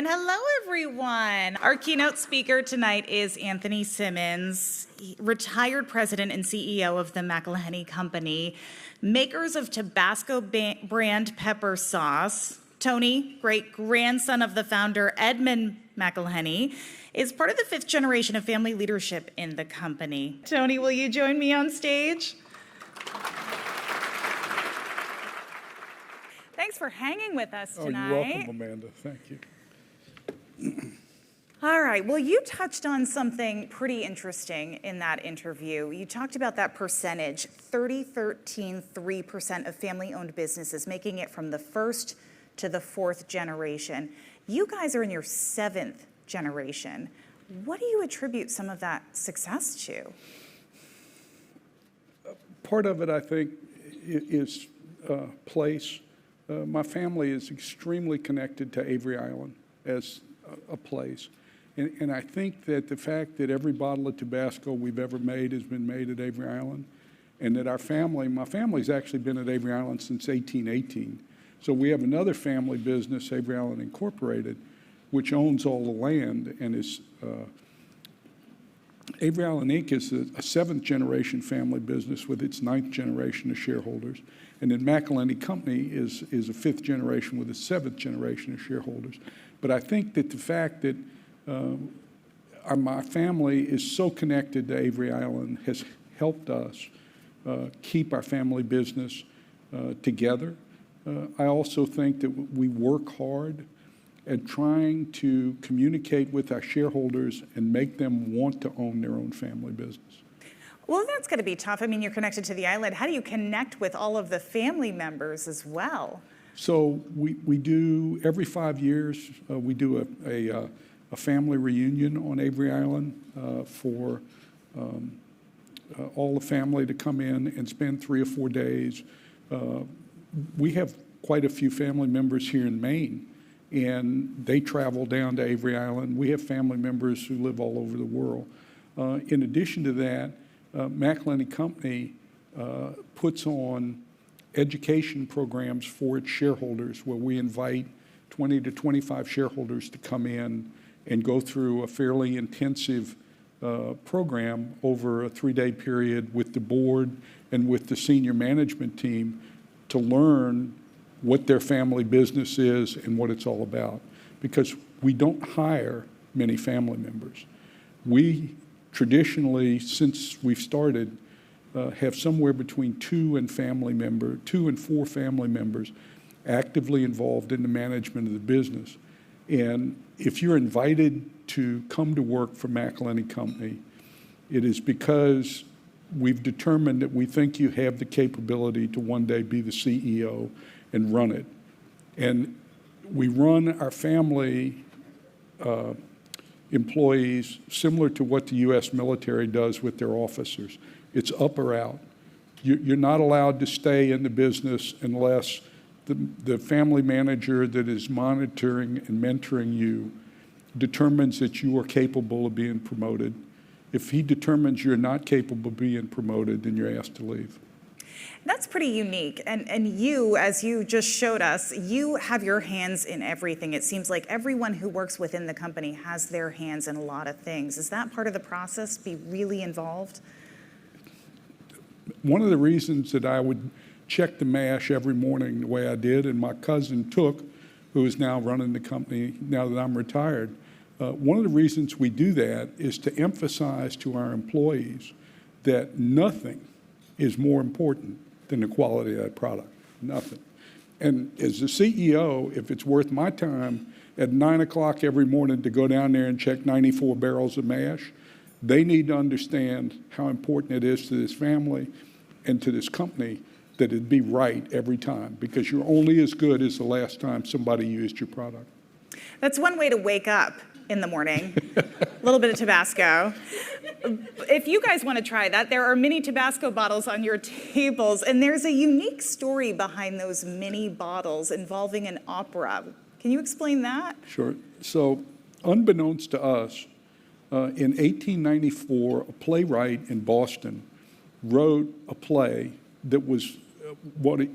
Hello, everyone. Our keynote speaker tonight is Anthony Simmons, retired president and CEO of the McIlhenny Company, makers of Tabasco Brand Pepper Sauce. Tony, great-grandson of the founder Edmund McIlhenny, is part of the fifth generation of family leadership in the company. Tony, will you join me on stage? Thanks for hanging with us tonight. Oh, you're welcome, Amanda. Thank you. All right. Well, you touched on something pretty interesting in that interview. You talked about that percentage, 3% of family-owned businesses making it from the first to the fourth generation. You guys are in your seventh generation. What do you attribute some of that success to? Part of it, I think, is place. My family is extremely connected to Avery Island as a place. And I think that the fact that every bottle of Tabasco we've ever made has been made at Avery Island, and that my family's actually been at Avery Island since 1818. So we have another family business, Avery Island Incorporated, which owns all the land and is, Avery Island Inc. is a seventh generation family business with its ninth generation of shareholders. And then McIlhenny Company is a fifth generation with a seventh generation of shareholders. But I think that the fact that my family is so connected to Avery Island has helped us keep our family business together. I also think that we work hard at trying to communicate with our shareholders and make them want to own their own family business. Well, that's going to be tough. I mean, you're connected to the island. How do you connect with all of the family members as well? So we do, every 5 years, we do a family reunion on Avery Island for all the family to come in and spend 3 or 4 days. We have quite a few family members here in Maine, and they travel down to Avery Island. We have family members who live all over the world. In addition to that, McIlhenny Company puts on education programs for its shareholders where we invite 20 to 25 shareholders to come in and go through a fairly intensive program over a 3-day period with the board and with the senior management team to learn what their family business is and what it's all about. Because we don't hire many family members. We traditionally, since we've started, have somewhere between 2 and 4 family members actively involved in the management of the business. And if you're invited to come to work for McIlhenny Company, it is because we've determined that we think you have the capability to one day be the CEO and run it. And we run our family employees similar to what the U.S. military does with their officers. It's up or out. You're not allowed to stay in the business unless the family manager that is monitoring and mentoring you determines that you are capable of being promoted. If he determines you're not capable of being promoted, then you're asked to leave. That's pretty unique. And you, as you just showed us, you have your hands in everything. It seems like everyone who works within the company has their hands in a lot of things. Is that part of the process, be really involved? One of the reasons that I would check the mash every morning the way I did, and my cousin Took, who is now running the company now that I'm retired, one of the reasons we do that is to emphasize to our employees that nothing is more important than the quality of that product, nothing. And as the CEO, if it's worth my time at 9 o'clock every morning to go down there and check 94 barrels of mash, they need to understand how important it is to this family and to this company that it'd be right every time, because you're only as good as the last time somebody used your product. That's one way to wake up in the morning. A little bit of Tabasco. If you guys want to try that, there are mini Tabasco bottles on your tables, and there's a unique story behind those mini bottles involving an opera. Can you explain that? Sure. So, unbeknownst to us, in 1894, a playwright in Boston wrote a play that was what it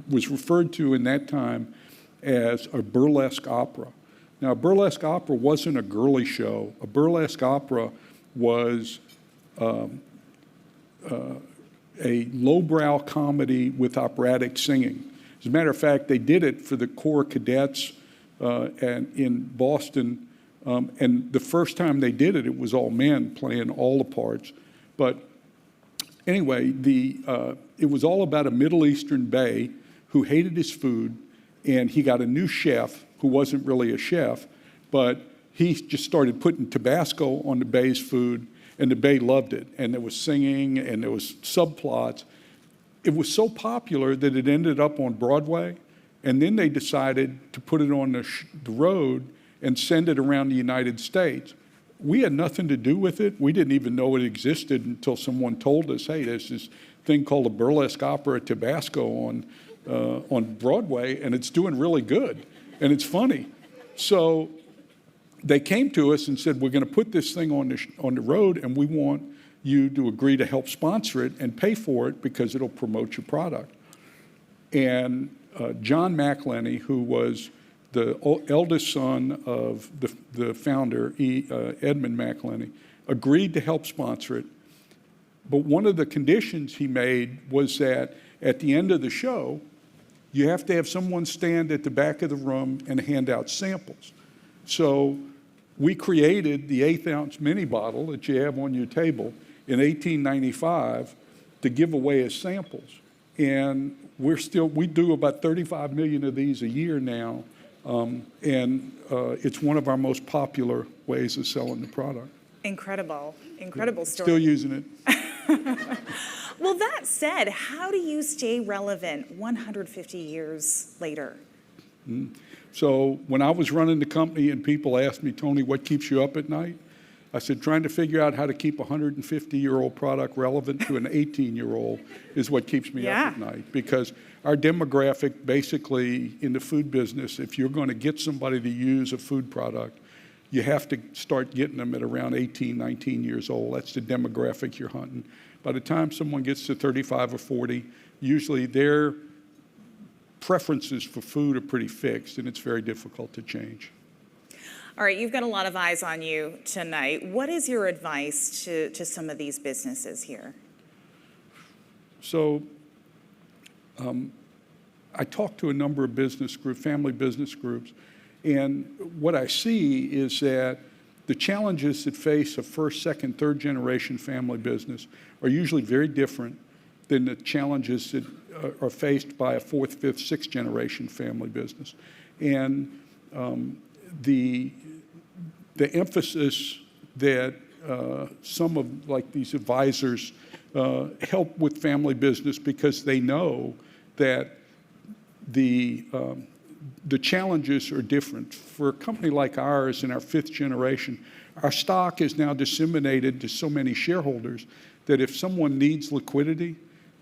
was referred to in that time as a burlesque opera. Now, a burlesque opera wasn't a girly show. A burlesque opera was a lowbrow comedy with operatic singing. As a matter of fact, they did it for the Corps Cadets and in Boston, and the first time they did it, it was all men playing all the parts. But anyway, it was all about a Middle Eastern bey who hated his food, and he got a new chef who wasn't really a chef, but he just started putting Tabasco on the bey's food, and the bey loved it. And there was singing, and there was subplots. It was so popular that it ended up on Broadway, and then they decided to put it on the road and send it around the United States. We had nothing to do with it. We didn't even know it existed until someone told us, hey, there's this thing called a burlesque opera at Tabasco on Broadway, and it's doing really good, and it's funny. So they came to us and said, we're going to put this thing on the road, and we want you to agree to help sponsor it and pay for it because it'll promote your product. And John McIlhenny, who was the eldest son of the founder, Edmund McIlhenny, agreed to help sponsor it. But one of the conditions he made was that at the end of the show, you have to have someone stand at the back of the room and hand out samples. So we created the 1/8-ounce mini bottle that you have on your table in 1895 to give away as samples. And we do about 35 million of these a year now. It's one of our most popular ways of selling the product. Incredible story. Still using it. Well, that said, how do you stay relevant 150 years later? So when I was running the company and people asked me, Tony, what keeps you up at night? I said, trying to figure out how to keep a 150-year-old product relevant to an 18-year-old is what keeps me up at night. Because our demographic, basically, in the food business, if you're going to get somebody to use a food product, you have to start getting them at around 18, 19 years old. That's the demographic you're hunting. By the time someone gets to 35 or 40, usually their preferences for food are pretty fixed, and it's very difficult to change. All right, you've got a lot of eyes on you tonight. What is your advice to some of these businesses here? So I talked to a number of business groups, family business groups, and what I see is that the challenges that face a first, second, third generation family business are usually very different than the challenges that are faced by a fourth, fifth, sixth generation family business. And the emphasis that some of like these advisors help with family business because they know that the challenges are different. For a company like ours in our fifth generation, our stock is now disseminated to so many shareholders that if someone needs liquidity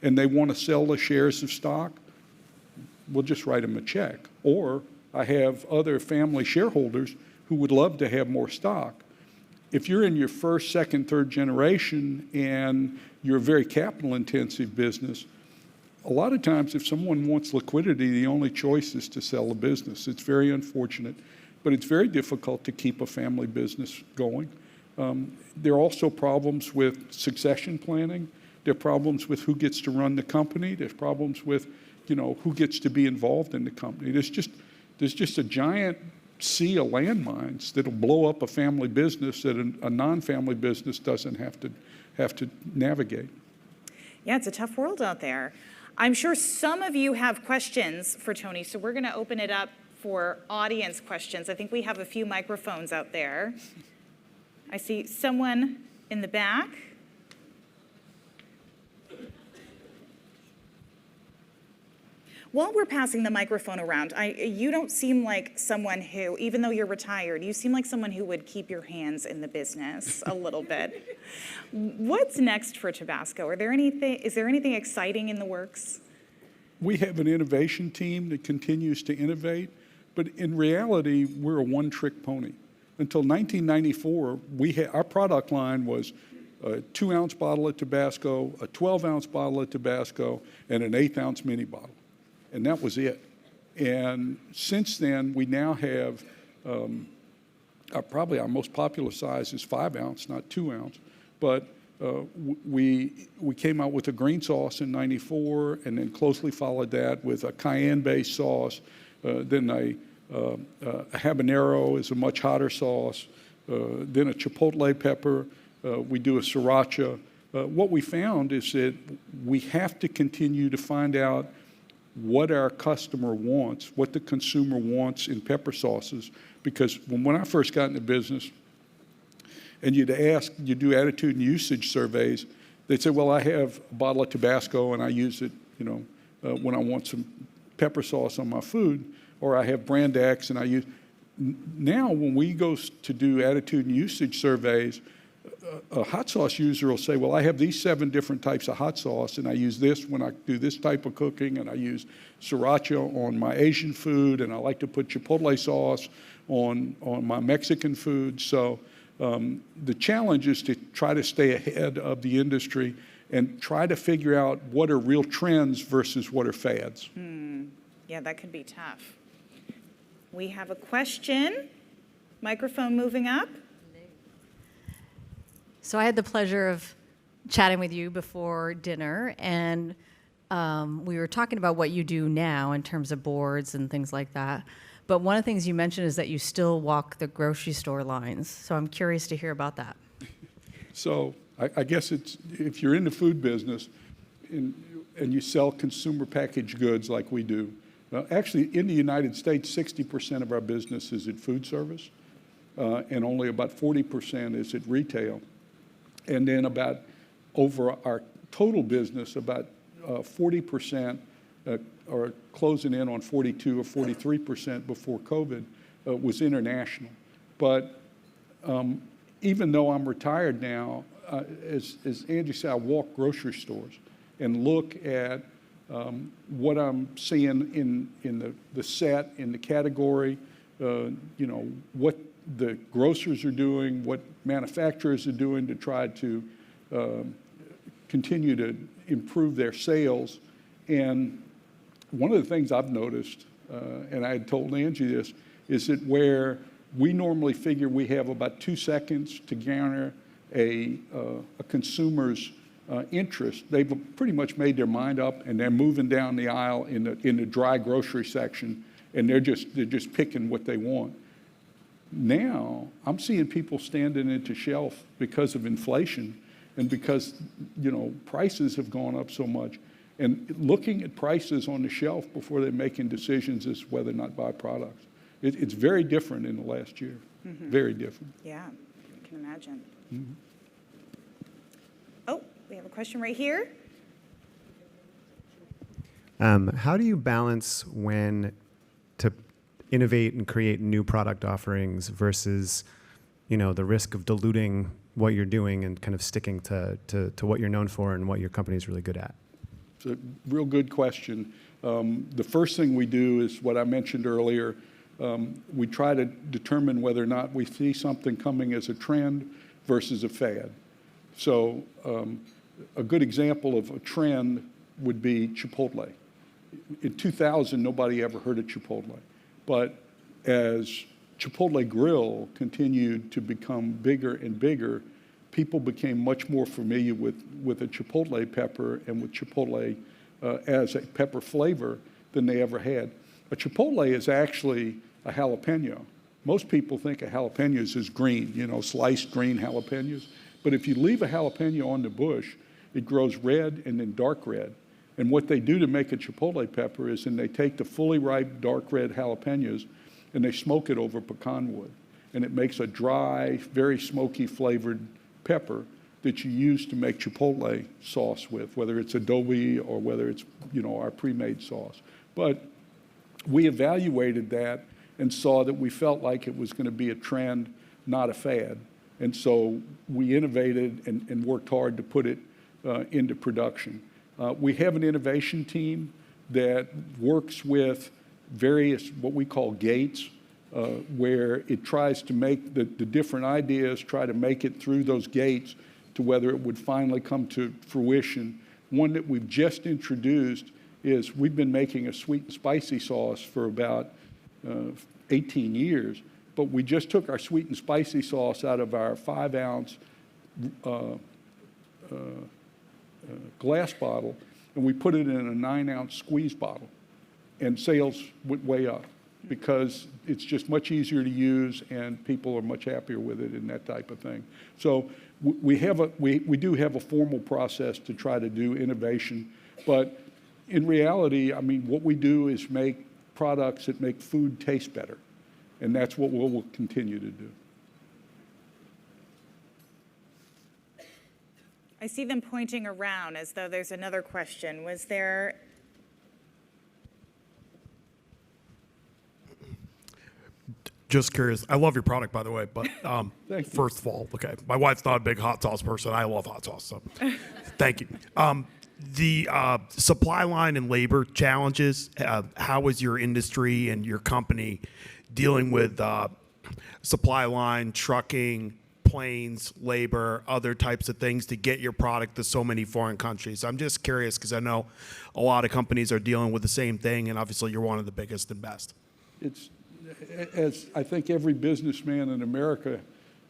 and they want to sell the shares of stock, we'll just write them a check. Or I have other family shareholders who would love to have more stock. If you're in your first, second, third generation and you're a very capital intensive business, a lot of times if someone wants liquidity, the only choice is to sell a business. It's very unfortunate, but it's very difficult to keep a family business going. There are also problems with succession planning. There are problems with who gets to run the company. There's problems with, who gets to be involved in the company. There's just a giant sea of landmines that'll blow up a family business that a non-family business doesn't have to navigate. Yeah, it's a tough world out there. I'm sure some of you have questions for Tony, so we're going to open it up for audience questions. I think we have a few microphones out there. I see someone in the back. While we're passing the microphone around, you don't seem like someone who, even though you're retired, you seem like someone who would keep your hands in the business a little bit. What's next for Tabasco? Is there anything exciting in the works? We have an innovation team that continues to innovate, but in reality, we're a one-trick pony. Until 1994, our product line was a 2-ounce bottle of Tabasco, a 12-ounce bottle of Tabasco, and an 1/8-ounce mini bottle. And that was it. And since then, we now have Probably our most popular size is 5 ounce, not 2 ounce. But we came out with a green sauce in '94, and then closely followed that with a cayenne-based sauce. Then a habanero is a much hotter sauce. Then a chipotle pepper. We do a sriracha. What we found is that we have to continue to find out what our customer wants, what the consumer wants in pepper sauces. Because when I first got into business, and you do attitude and usage surveys, they'd say, well, I have a bottle of Tabasco and I use it, when I want some pepper sauce on my food, or I have brand X and I use. Now, when we go to do attitude and usage surveys, a hot sauce user will say, well, I have these 7 different types of hot sauce, and I use this when I do this type of cooking, and I use sriracha on my Asian food, and I like to put chipotle sauce on my Mexican food. So the challenge is to try to stay ahead of the industry and try to figure out what are real trends versus what are fads. Yeah, that could be tough. We have a question. Microphone moving up. So I had the pleasure of chatting with you before dinner, and we were talking about what you do now in terms of boards and things like that. But one of the things you mentioned is that you still walk the grocery store lines. So I'm curious to hear about that. So I guess it's, if you're in the food business and you sell consumer packaged goods like we do, actually in the United States, 60% of our business is at food service, and only about 40% is at retail. And then about over our total business, about 40% or closing in on 42 or 43% before COVID was international. But even though I'm retired now, as Angie said, I walk grocery stores and look at what I'm seeing in the set, in the category, what the grocers are doing, what manufacturers are doing to try to continue to improve their sales. And one of the things I've noticed, and I had told Angie this, is that where we normally figure we have about 2 seconds to garner a consumer's interest, they've pretty much made their mind up, and they're moving down the aisle in the dry grocery section, and they're just picking what they want. Now, I'm seeing people standing into shelf because of inflation and because, prices have gone up so much, and looking at prices on the shelf before they're making decisions as whether or not buy products. It's very different in the last year, very different. Yeah, I can imagine. Oh, we have a question right here. How do you balance when to innovate and create new product offerings versus, the risk of diluting what you're doing and kind of sticking to what you're known for and what your company is really good at? It's a real good question. The first thing we do is what I mentioned earlier. We try to determine whether or not we see something coming as a trend versus a fad. So a good example of a trend would be Chipotle. In 2000, nobody ever heard of Chipotle. But as Chipotle Grill continued to become bigger and bigger, people became much more familiar with a Chipotle pepper and with Chipotle as a pepper flavor than they ever had. A Chipotle is actually a jalapeno. Most people think of jalapenos as green, sliced green jalapenos. But if you leave a jalapeno on the bush, it grows red and then dark red. And what they do to make a Chipotle pepper is they take the fully ripe dark red jalapenos and they smoke it over pecan wood. And it makes a dry, very smoky flavored pepper that you use to make Chipotle sauce with, whether it's adobe or whether it's, our pre-made sauce. But we evaluated that and saw that we felt like it was going to be a trend, not a fad. And so we innovated and worked hard to put it into production. We have an innovation team that works with various, what we call gates, where it tries to make the different ideas, try to make it through those gates to whether it would finally come to fruition. One that we've just introduced is we've been making a sweet and spicy sauce for about 18 years, but we just took our sweet and spicy sauce out of our 5-ounce glass bottle, and we put it in a 9-ounce squeeze bottle, and sales went way up because it's just much easier to use and people are much happier with it and that type of thing. So we do have a formal process to try to do innovation, but in reality, I mean, what we do is make products that make food taste better, and that's what we'll continue to do. I see them pointing around as though there's another question. Was there? Just curious. I love your product, by the way, but Thank you. first of all, okay, my wife's not a big hot sauce person. I love hot sauce, so thank you. The supply line and labor challenges, how is your industry and your company dealing with supply line, trucking, planes, labor, other types of things to get your product to so many foreign countries? I'm just curious because I know a lot of companies are dealing with the same thing, and obviously you're one of the biggest and best. It's, as I think every businessman in America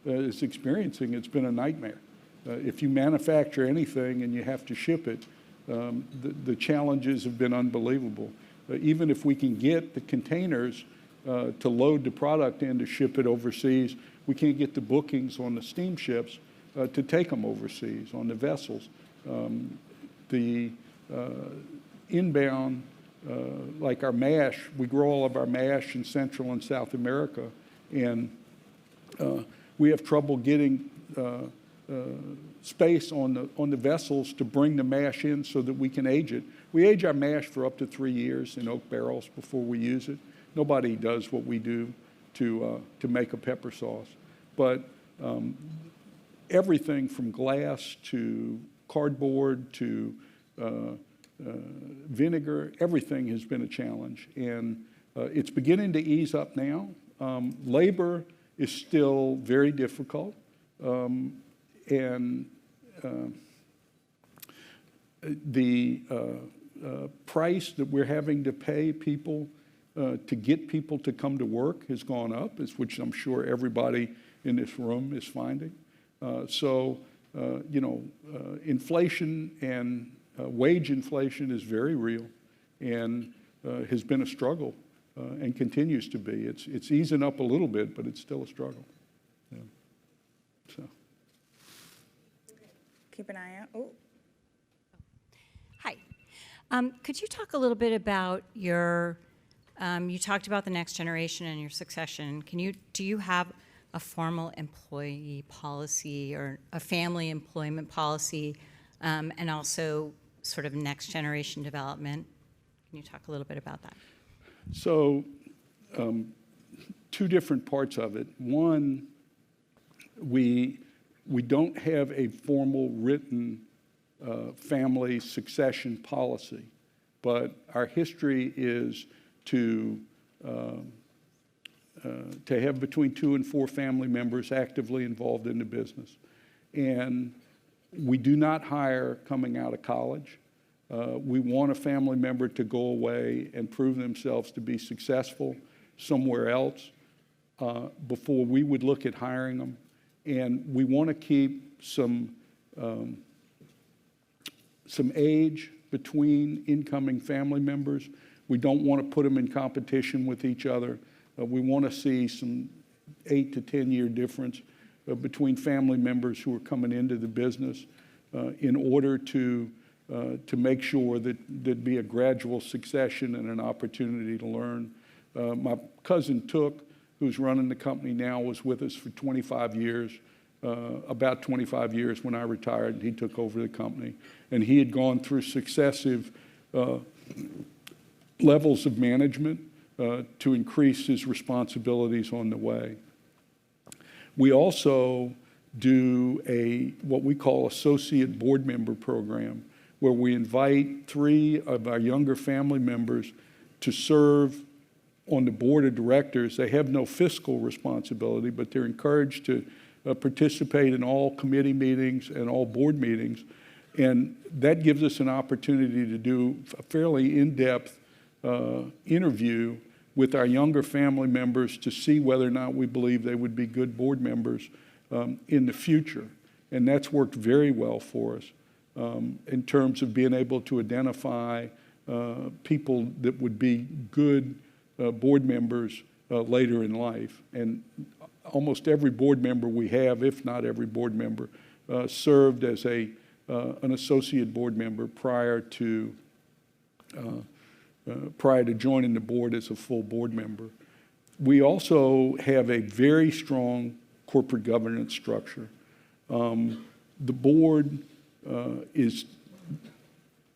is experiencing, it's been a nightmare. If you manufacture anything and you have to ship it, the challenges have been unbelievable. Even if we can get the containers to load the product in to ship it overseas, we can't get the bookings on the steamships to take them overseas, on the vessels. The inbound, like our mash, we grow all of our mash in Central and South America, and we have trouble getting space on the vessels to bring the mash in so that we can age it. We age our mash for up to 3 years in oak barrels before we use it. Nobody does what we do to make a pepper sauce. But everything from glass to cardboard to vinegar, everything has been a challenge. And it's beginning to ease up now. Labor is still very difficult. And the price that we're having to pay people to get people to come to work has gone up, which I'm sure everybody in this room is finding. Inflation and wage inflation is very real and has been a struggle and continues to be. It's easing up a little bit, but it's still a struggle. Yeah. So. Keep an eye out. Oh. Hi. Could you talk a little bit about your, you talked about the next generation and your succession. Do you have a formal employee policy or a family employment policy, and also sort of next generation development? Can you talk a little bit about that? So, two different parts of it. One, we don't have a formal written family succession policy, but our history is to have between 2 and 4 family members actively involved in the business. And we do not hire coming out of college. We want a family member to go away and prove themselves to be successful somewhere else before we would look at hiring them. And we want to keep some age between incoming family members. We don't want to put them in competition with each other. We want to see some 8 to 10 year difference between family members who are coming into the business in order to make sure that there'd be a gradual succession and an opportunity to learn. My cousin Took, who's running the company now, was with us for 25 years, about 25 years when I retired, and he took over the company. And he had gone through successive levels of management to increase his responsibilities on the way. We also do what we call associate board member program, where we invite 3 of our younger family members to serve on the board of directors. They have no fiscal responsibility, but they're encouraged to participate in all committee meetings and all board meetings. And that gives us an opportunity to do a fairly in-depth interview with our younger family members to see whether or not we believe they would be good board members in the future. And that's worked very well for us in terms of being able to identify people that would be good board members later in life. And almost every board member we have, if not every board member, served as an associate board member prior to joining the board as a full board member. We also have a very strong corporate governance structure. The board is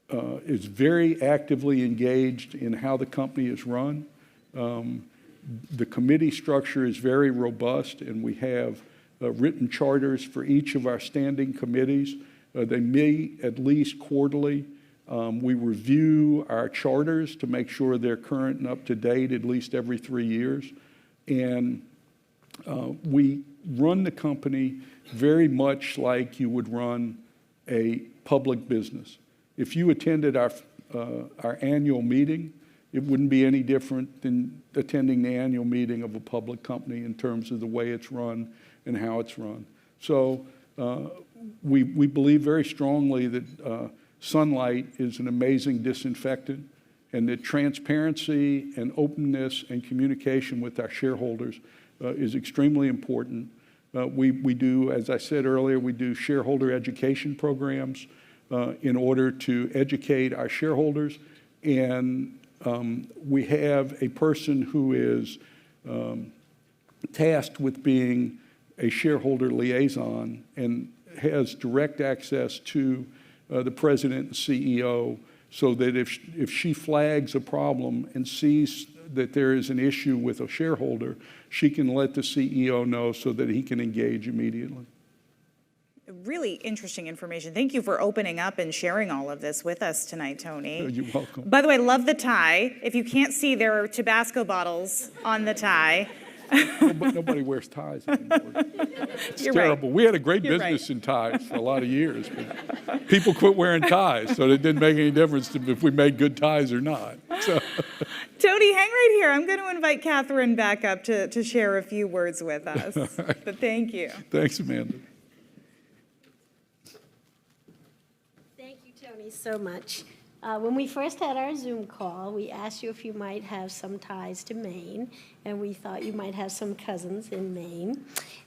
very actively engaged in how the company is run. The committee structure is very robust, and we have written charters for each of our standing committees. They meet at least quarterly. We review our charters to make sure they're current and up to date at least every 3 years. And we run the company very much like you would run a public business. If you attended our annual meeting, it wouldn't be any different than attending the annual meeting of a public company in terms of the way it's run and how it's run. So we believe very strongly that sunlight is an amazing disinfectant, and that transparency and openness and communication with our shareholders is extremely important. We do, as I said earlier, we do shareholder education programs in order to educate our shareholders, and we have a person who is tasked with being a shareholder liaison and has direct access to the president and CEO, so that if she flags a problem and sees that there is an issue with a shareholder, she can let the CEO know so that he can engage immediately. Really interesting information. Thank you for opening up and sharing all of this with us tonight, Tony. You're welcome. By the way, I love the tie. If you can't see, there are Tabasco bottles on the tie. Nobody wears ties anymore. It's You're terrible. right. We had a great You're business right. in ties for a lot of years. But people quit wearing ties, so it didn't make any difference if we made good ties or not. So. Tony, hang right here. I'm going to invite Catherine back up to share a few words with us. Right. But thank you. Thanks, Amanda. Thank you, Tony, so much. When we first had our Zoom call, we asked you if you might have some ties to Maine, and we thought you might have some cousins in Maine,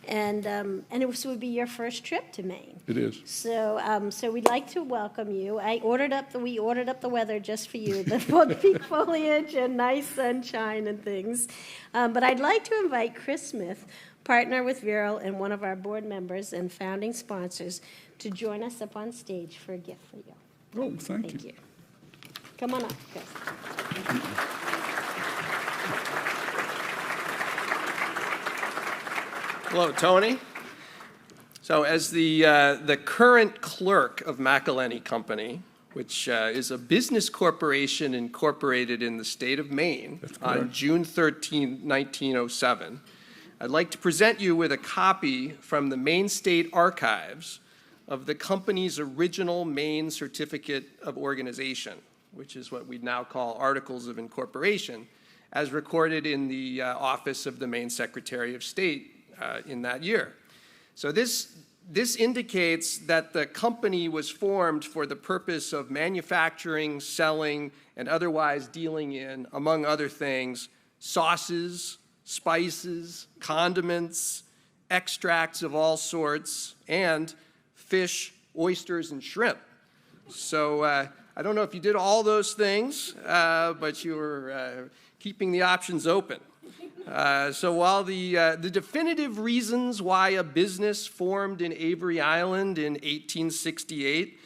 and it would be your first trip to Maine. It is. So, so we'd like to welcome you. We ordered up the weather just for you, the peak foliage and nice sunshine and things. But I'd like to invite Chris Smith, partner with Viral and one of our board members and founding sponsors, to join us up on stage for a gift for you. Oh, thank you. Come on up, Chris. Hello, Tony. So as the current clerk of McIlhenny Company, which is a business corporation incorporated in the state of Maine on June 13, 1907, I'd like to present you with a copy from the Maine State Archives of the company's original Maine Certificate of Organization, which is what we now call Articles of Incorporation, as recorded in the office of the Maine Secretary of State in that year. So this indicates that the company was formed for the purpose of manufacturing, selling, and otherwise dealing in, among other things, sauces, spices, condiments, extracts of all sorts, and fish, oysters, and shrimp. So I don't know if you did all those things, but you were keeping the options open. So while the definitive reasons why a business formed in Avery Island in 1868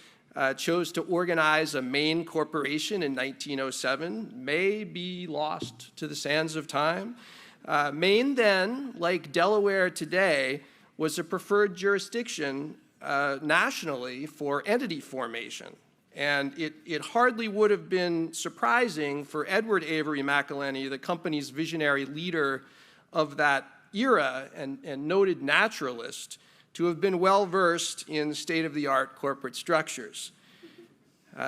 chose to organize a Maine corporation in 1907 may be lost to the sands of time, Maine then, like Delaware today, was a preferred jurisdiction nationally for entity formation. And it hardly would have been surprising for Edward Avery McIlhenny, the company's visionary leader of that era and noted naturalist, to have been well-versed in state-of-the-art corporate structures.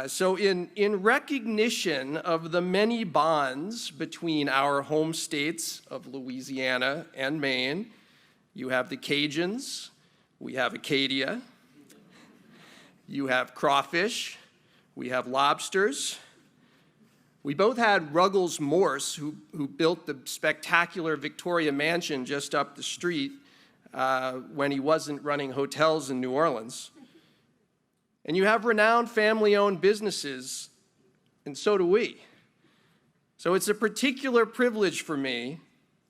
So in recognition of the many bonds between our home states of Louisiana and Maine, you have the Cajuns, we have Acadia, you have crawfish, we have lobsters. We both had Ruggles Morse, who built the spectacular Victoria Mansion just up the street when he wasn't running hotels in New Orleans. And you have renowned family-owned businesses, and so do we. So it's a particular privilege for me,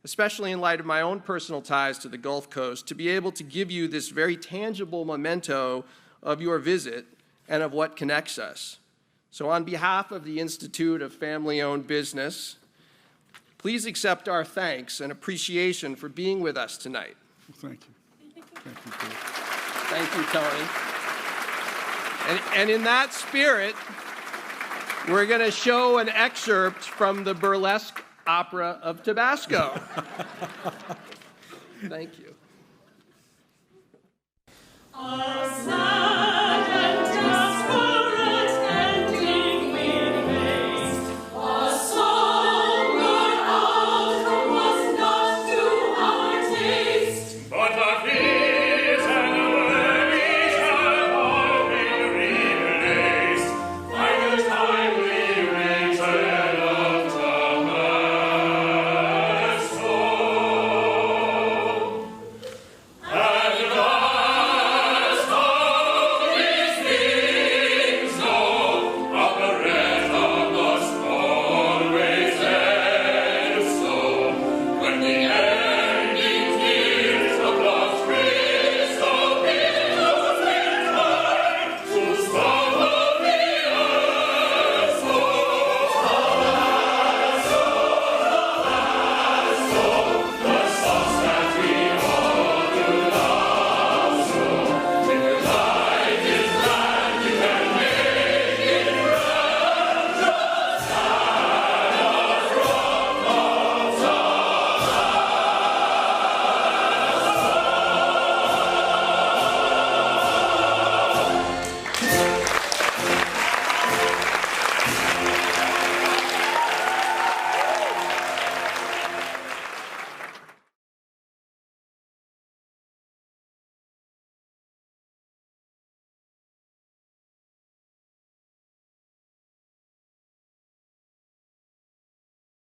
especially in light of my own personal ties to the Gulf Coast, to be able to give you this very tangible memento of your visit and of what connects us. So on behalf of the Institute of Family-Owned Business, please accept our thanks and appreciation for being with us tonight. Well, thank you. Thank you, Chris. Thank you, Tony. And in that spirit, we're going to show an excerpt from the burlesque opera of Tabasco. Thank you.